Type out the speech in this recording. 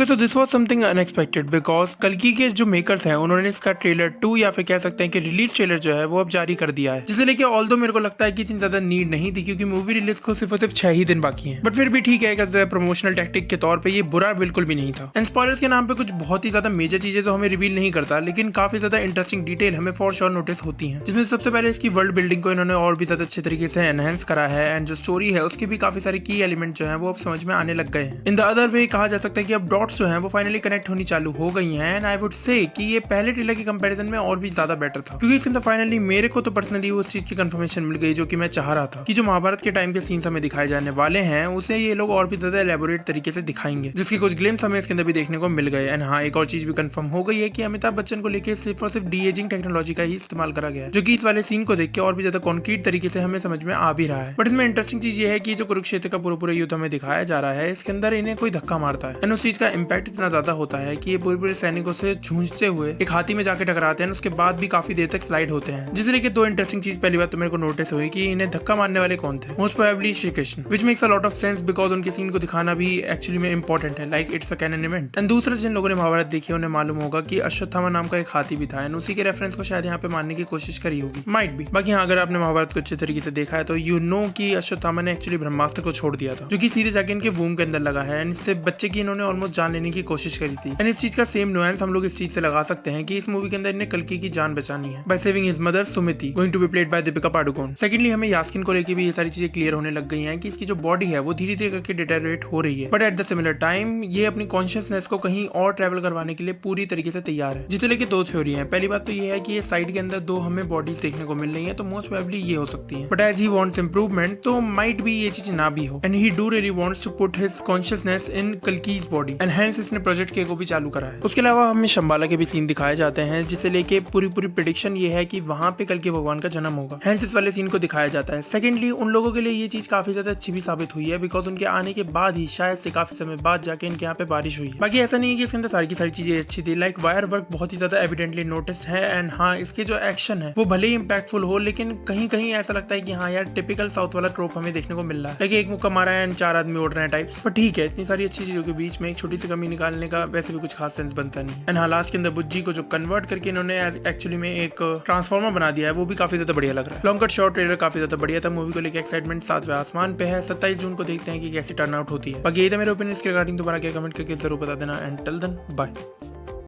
Okay, so this was something unexpected because कल्कि के जो मेकर्स हैं उन्होंने इसका ट्रेलर 2 या फिर कह सकते हैं कि रिलीज ट्रेलर जो है वो अब जारी कर दिया है, जिसे लेके ऑल्दो मेरे को लगता है कि इतनी ज्यादा नीड नहीं थी क्योंकि मूवी रिलीज को सिर्फ और सिर्फ 6 ही दिन बाकी हैं। बट फिर भी ठीक है, प्रमोशनल टैक्टिक के तौर पे ये बुरा बिल्कुल भी नहीं था। एंड स्पॉयलर्स के नाम पे कुछ बहुत ही ज्यादा मेजर चीजें तो हमें रिवील नहीं करता, लेकिन काफी ज्यादा इंटरेस्टिंग डिटेल हमें फॉर श्योर नोटिस होती है, जिसमें सबसे पहले इसकी वर्ल्ड बिल्डिंग को इन्होंने और भी ज्यादा अच्छे तरीके से एनहेंस करा है एंड जो स्टोरी है उसके भी काफी सारे की एलिमेंट जो है वो अब समझ में आने लग गए हैं। इन द अदर वे कहा जा सकता है कि अब डॉट्स जो है वो फाइनली कनेक्ट होनी चालू हो गई हैं एंड आई वुड से कि ये पहले ट्रेलर के कंपैरिजन में और भी ज्यादा बेटर था, क्योंकि इसके अंदर फाइनली मेरे को तो पर्सनली उस चीज की कंफर्मेशन मिल गई जो कि मैं चाह रहा था कि जो महाभारत के टाइम के सीन्स हमें दिखाए जाने वाले हैं उसे ये लोग और भी ज्यादा एलेबोरेट तरीके से दिखाएंगे, जिसके कुछ ग्लिम्स हमें इसके अंदर भी देखने को मिल गए। एंड हाँ, एक और चीज भी कंफर्म हो गई है कि अमिताभ बच्चन को लेकर सिर्फ और सिर्फ डी एजिंग टेक्नोलॉजी का ही इस्तेमाल करा गया है, जो कि इस वाले सीन को देख के और भी ज्यादा कॉन्क्रीट तरीके से हमें समझ में आ भी रहा है। बट इसमें इंटरेस्टिंग चीज ये है कि जो कुरुक्षेत्र का पूरा युद्ध हमें दिखाया जा रहा है इसके अंदर इन्हें कोई धक्का मारता है एंड उस चीज का इम्पैक्ट इतना ज्यादा होता है कि ये पूरे सैनिकों से जूझते हुए एक हाथी में जाके टकराते हैं, उसके बाद भी काफी देर तक स्लाइड होते हैं, जिसे लेके दो इंटरेस्टिंग चीज। पहली बात तो मेरे को नोटिस हुई कि इन्हें धक्का मारने वाले कौन थे। Most probably Shri Krishna, which makes a lot of sense because उनके सीन को दिखाना भी एक्चुअली में इंपॉर्टेंट है, like it's a canon event. And दूसरा, जिन लोगों ने महाभारत देखी उन्हें मालूम होगा कि अश्वत्थामा नाम का एक हाथी भी था एंड उसी के रेफरेंस को शायद यहाँ पे मानने की कोशिश करी होगी, माइट बी। बाकी हाँ, अगर आपने महाभारत को अच्छे तरीके से देखा है तो यू नो कि अश्वत्थामा ने एक्चुअली ब्रह्मास्त्र को छोड़ दिया था, जो कि सीधे जाके इनके वूम के अंदर लगा है एंड इससे बच्चे की इन्होंने ऑलमोस्ट जान लेने की कोशिश करी थी। एंड इस चीज का सेम नुआंस हम लोग इस चीज से लगा सकते हैं कि इस मूवी के अंदर इन्हें कल्कि की जान बचानी है by saving his mother Sumiti, going to be played by Deepika Padukone. Secondly, हमें यास्किन को लेकर भी ये सारी चीजें क्लियर होने लग गई हैं कि इसकी जो बॉडी है वो धीरे धीरे करके डिटेरियोरेट हो रही है, but at the similar time ये अपनी कॉन्शियसनेस को कहीं और ट्रेवल करवाने के लिए पूरी तरीके से तैयार है, जिसे लेके दो थ्योरी है। पहली बात तो ये है कि ये साइड के अंदर दो हमें बॉडीज देखने को मिल रही है, तो मोस्ट प्रोबेबली ये हो सकती है, but as he wants improvement तो माइट भी ये चीज ना भी हो and he do really wants to put his consciousness in Kalki's body and hence इसने प्रोजेक्ट के को भी चालू करा है। उसके अलावा हमें शंबाला के भी सीन दिखाए जाते हैं, जिसे लेके पूरी प्रेडिक्शन ये है कि वहां पे कल्कि भगवान का जन्म होगा, हेंस इस वाले सीन को दिखाया जाता है। सेकेंडली, उन लोगों के लिए ये चीज काफी ज्यादा अच्छी भी साबित हुई है बिकॉज उनके आने के बाद ही शायद से काफी समय बाद जाके इनके यहाँ पे बारिश हुई है। बाकी ऐसा नहीं है कि इसके अंदर सारी की सारी चीजें अच्छी थी, लाइक वायर वर्क बहुत ही ज्यादा एविडेंटली नोटिस्ड है एंड हाँ, इसके जो एक्शन है वो भले ही इंपैक्टफुल हो लेकिन कहीं कहीं ऐसा लगता है कि हाँ यार, टिपिकल साउथ वाला ट्रोप हमें देखने को मिल रहा है, लाइक एक मुक्का मारा है एंड 4 आदमी उड़ रहे हैं टाइप्स। पर ठीक है, इतनी सारी अच्छी चीजों के बीच में एक छोटी सी कमी निकालने का वैसे भी कुछ खास सेंस बनता नहीं। एंड हाँ, लास्ट के अंदर बुज्जी को जो कन्वर्ट करके इन्होंने एक्चुअली में एक ट्रांसफॉर्मर बना दिया है वो भी काफी ज्यादा बढ़िया लग रहा है। लॉन्ग कट शॉर्ट ट्रेलर काफी ज्यादा बढ़िया था, मूवी को लेकर एक्साइटमेंट 7वें आसमान पे है। 27 जून को देखते हैं कि कैसी टर्न आउट होती है। बाकी ये था मेरे ओपिनियन, इसके रिगार्डिंग दोबारा क्या कमेंट करके जरूर बता देना एंड टिल देन बाय।